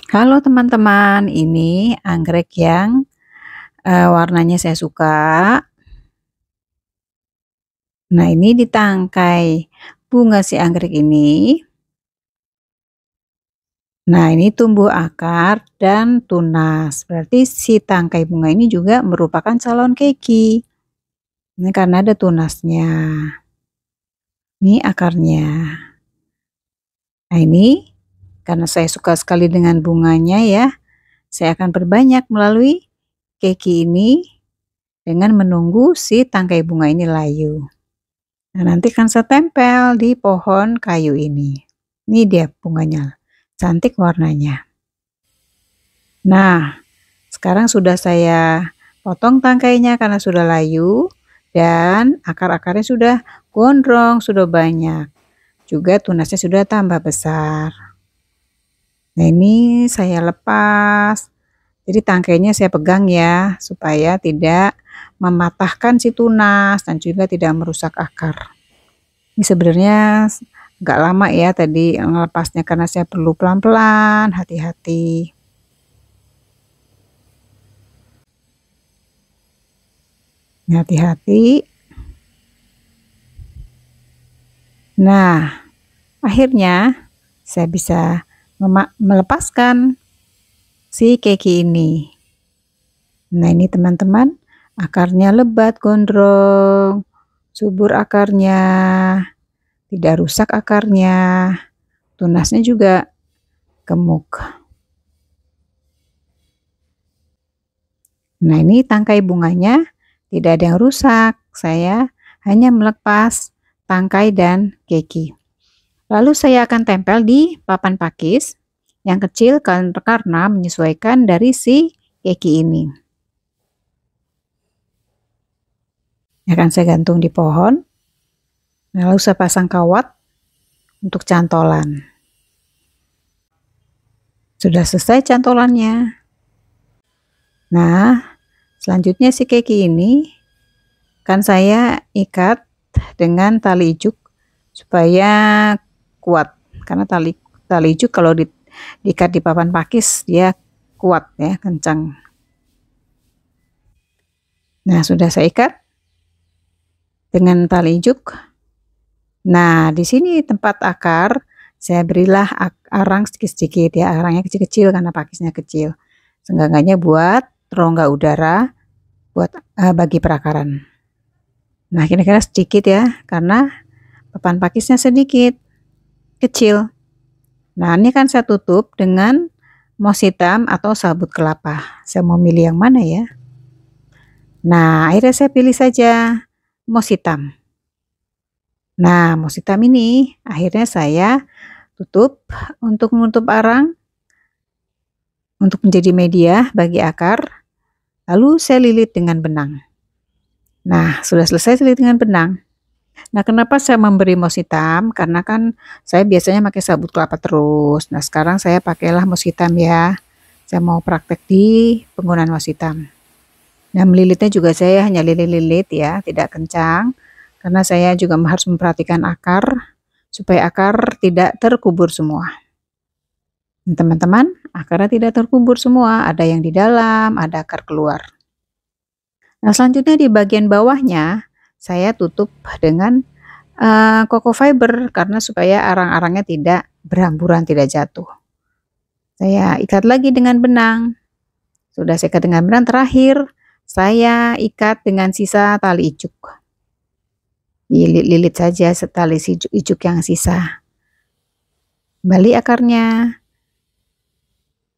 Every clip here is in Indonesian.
Halo teman-teman, ini anggrek yang, warnanya saya suka. Nah, ini di tangkai bunga si anggrek ini. Nah, ini tumbuh akar dan tunas. Berarti si tangkai bunga ini juga merupakan calon keki. Ini karena ada tunasnya. Ini akarnya. Nah, ini karena saya suka sekali dengan bunganya ya, saya akan perbanyak melalui keki ini dengan menunggu si tangkai bunga ini layu. Nah, nanti akan saya tempel di pohon kayu ini. Ini dia bunganya, cantik warnanya. Nah, sekarang sudah saya potong tangkainya karena sudah layu dan akar-akarnya sudah gondrong, sudah banyak. Juga tunasnya sudah tambah besar. Nah, ini saya lepas. Jadi tangkainya saya pegang ya, supaya tidak mematahkan si tunas dan juga tidak merusak akar. Ini sebenarnya nggak lama ya tadi melepasnya karena saya perlu pelan-pelan, hati-hati. Hati-hati. Nah, akhirnya saya bisa melepaskan si keki ini. Nah, ini teman-teman, akarnya lebat, gondrong, subur akarnya, tidak rusak akarnya, tunasnya juga gemuk. Nah, ini tangkai bunganya tidak ada yang rusak. Saya hanya melepas tangkai dan keki. Lalu saya akan tempel di papan pakis yang kecil karena menyesuaikan dari si keki ini. Akan saya gantung di pohon. Lalu saya pasang kawat untuk cantolan. Sudah selesai cantolannya. Nah, selanjutnya si keki ini kan saya ikat dengan tali ijuk supaya kuat, karena tali ijuk kalau diikat di papan pakis dia kuat ya, kencang. Nah, sudah saya ikat dengan tali ijuk. Nah, di sini tempat akar saya berilah arang sedikit-sedikit ya, arangnya kecil-kecil karena pakisnya kecil. Seenggaknya buat rongga udara buat bagi perakaran. Nah, kira-kira sedikit ya, karena papan pakisnya sedikit, kecil. Nah, ini kan saya tutup dengan mos hitam atau sabut kelapa. Saya mau milih yang mana ya? Nah, akhirnya saya pilih saja mos hitam. Nah, mos hitam ini akhirnya saya tutup untuk menutup arang, untuk menjadi media bagi akar. Lalu saya lilit dengan benang. Nah, sudah selesai lilit dengan benang. Nah, kenapa saya memberi mos hitam? Karena kan saya biasanya pakai sabut kelapa terus. Nah, sekarang saya pakailah mos hitam ya. Saya mau praktek di penggunaan mos hitam. Nah, melilitnya juga saya hanya lilit-lilit ya, tidak kencang. Karena saya juga harus memperhatikan akar, supaya akar tidak terkubur semua. Teman-teman, akarnya tidak terkubur semua, ada yang di dalam, ada akar keluar. Nah, selanjutnya di bagian bawahnya, saya tutup dengan coco fiber karena supaya arang-arangnya tidak berhamburan, tidak jatuh. Saya ikat lagi dengan benang. Sudah saya ikat dengan benang, terakhir saya ikat dengan sisa tali ijuk. Lilit-lilit saja tali ijuk yang sisa. Balik akarnya.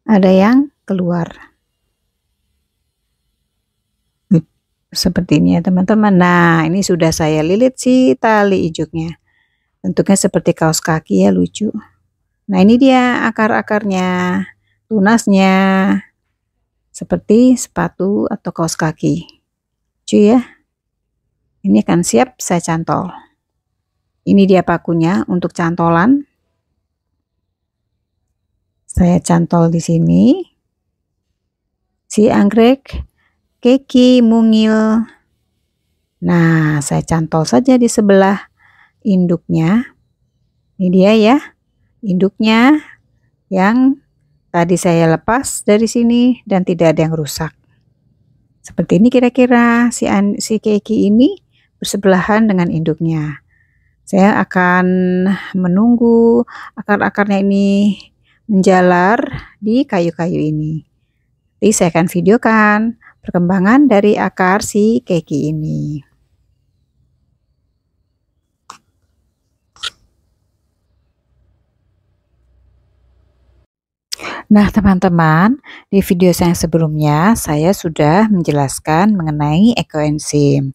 Ada yang keluar. Seperti ini ya teman-teman. Nah, ini sudah saya lilit si tali ijuknya. Bentuknya seperti kaos kaki ya, lucu. Nah, ini dia akar-akarnya, tunasnya seperti sepatu atau kaos kaki. Lucu ya. Ini akan siap saya cantol. Ini dia pakunya untuk cantolan. Saya cantol di sini. Si anggrek, keki, mungil. Nah, saya cantol saja di sebelah induknya. Ini dia ya, induknya yang Tadi saya lepas dari sini dan tidak ada yang rusak. Seperti ini kira-kira si keiki ini bersebelahan dengan induknya. Saya akan menunggu akar-akarnya ini menjalar di kayu-kayu ini. Nanti saya akan videokan perkembangan dari akar si keiki ini. Nah, teman-teman, di video saya sebelumnya saya sudah menjelaskan mengenai ekoenzim.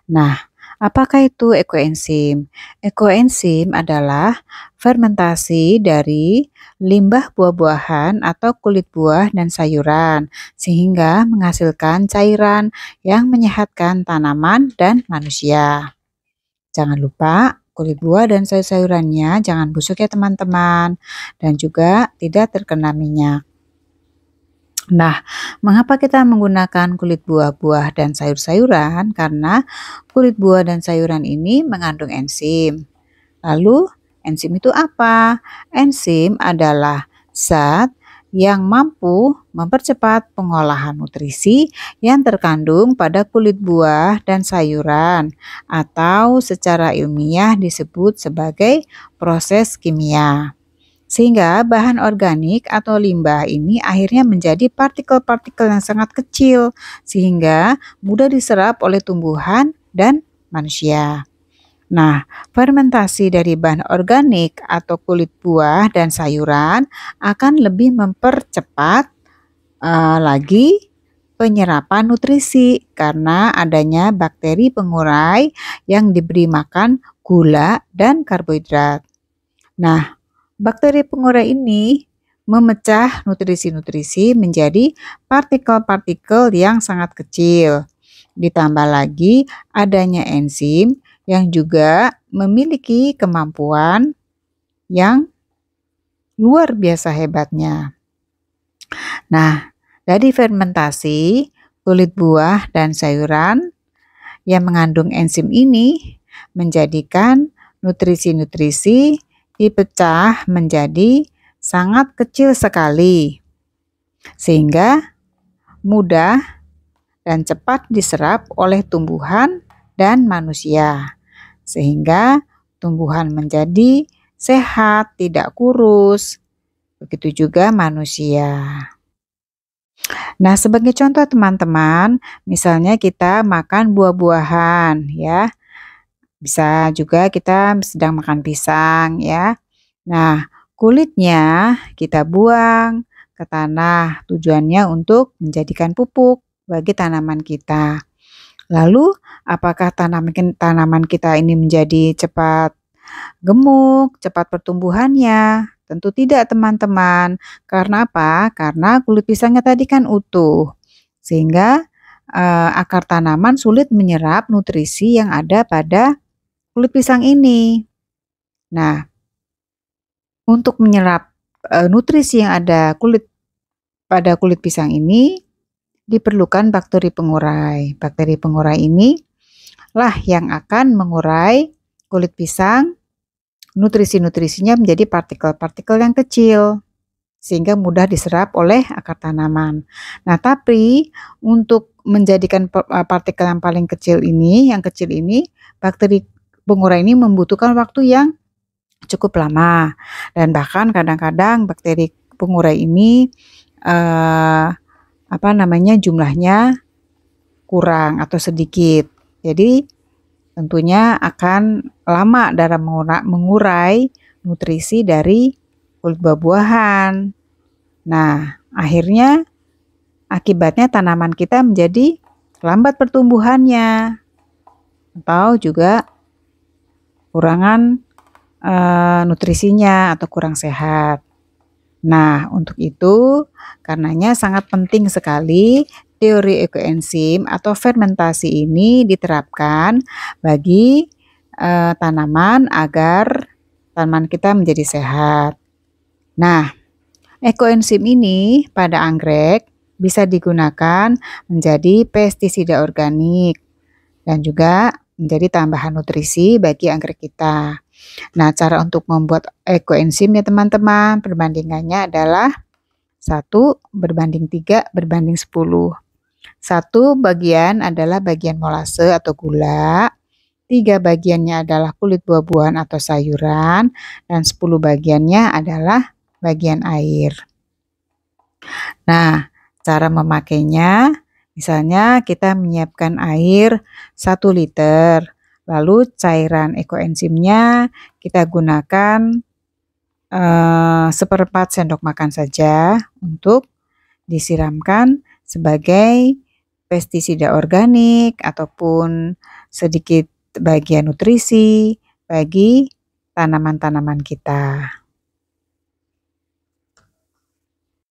Nah, apakah itu ekoenzim? Ekoenzim adalah fermentasi dari limbah buah-buahan atau kulit buah dan sayuran, sehingga menghasilkan cairan yang menyehatkan tanaman dan manusia. Jangan lupa kulit buah dan sayur-sayurannya jangan busuk ya teman-teman, dan juga tidak terkena minyak. Nah, mengapa kita menggunakan kulit buah-buah dan sayur-sayuran? Karena kulit buah dan sayuran ini mengandung enzim. Lalu, enzim itu apa? Enzim adalah zat yang mampu mempercepat pengolahan nutrisi yang terkandung pada kulit buah dan sayuran, atau secara ilmiah disebut sebagai proses kimia. Sehingga bahan organik atau limbah ini akhirnya menjadi partikel-partikel yang sangat kecil, sehingga mudah diserap oleh tumbuhan dan manusia. Nah, fermentasi dari bahan organik atau kulit buah dan sayuran akan lebih mempercepat lagi penyerapan nutrisi karena adanya bakteri pengurai yang diberi makan gula dan karbohidrat. Nah, bakteri pengurai ini memecah nutrisi-nutrisi menjadi partikel-partikel yang sangat kecil. Ditambah lagi adanya enzim yang juga memiliki kemampuan yang luar biasa hebatnya. Nah, dari fermentasi kulit buah dan sayuran yang mengandung enzim ini menjadikan nutrisi-nutrisi dipecah menjadi sangat kecil sekali, sehingga mudah dan cepat diserap oleh tumbuhan dan manusia, sehingga tumbuhan menjadi sehat, tidak kurus. Begitu juga manusia. Nah, sebagai contoh teman-teman, misalnya kita makan buah-buahan ya. Bisa juga kita sedang makan pisang ya. Nah, kulitnya kita buang ke tanah, tujuannya untuk menjadikan pupuk bagi tanaman kita. Lalu, apakah tanaman kita ini menjadi cepat gemuk, cepat pertumbuhannya? Tentu tidak, teman-teman. Karena apa? Karena kulit pisangnya tadi kan utuh, sehingga akar tanaman sulit menyerap nutrisi yang ada pada kulit pisang ini. Nah, untuk menyerap nutrisi yang ada pada kulit pisang ini diperlukan bakteri pengurai. Bakteri pengurai ini lah yang akan mengurai kulit pisang, nutrisi-nutrisinya menjadi partikel-partikel yang kecil, sehingga mudah diserap oleh akar tanaman. Nah, tapi untuk menjadikan partikel yang paling kecil ini, bakteri pengurai ini membutuhkan waktu yang cukup lama, dan bahkan kadang-kadang bakteri pengurai ini jumlahnya kurang atau sedikit. Jadi tentunya akan lama dalam mengurai nutrisi dari kulit buah-buahan. Nah, akhirnya akibatnya tanaman kita menjadi lambat pertumbuhannya, atau juga kurangan nutrisinya atau kurang sehat. Nah, untuk itu karenanya sangat penting sekali teori ekoenzim atau fermentasi ini diterapkan bagi tanaman agar tanaman kita menjadi sehat. Nah, ekoenzim ini pada anggrek bisa digunakan menjadi pestisida organik dan juga menjadi tambahan nutrisi bagi anggrek kita. Nah, cara untuk membuat ekoenzim ya teman-teman, perbandingannya adalah 1/3/10. 1 bagian adalah bagian molase atau gula, 3 bagiannya adalah kulit buah-buahan atau sayuran, dan 10 bagiannya adalah bagian air. Nah, cara memakainya, misalnya kita menyiapkan air 1 liter, lalu cairan ekoenzimnya kita gunakan 1/4 sendok makan saja untuk disiramkan sebagai pestisida organik ataupun sedikit bagian nutrisi bagi tanaman-tanaman kita.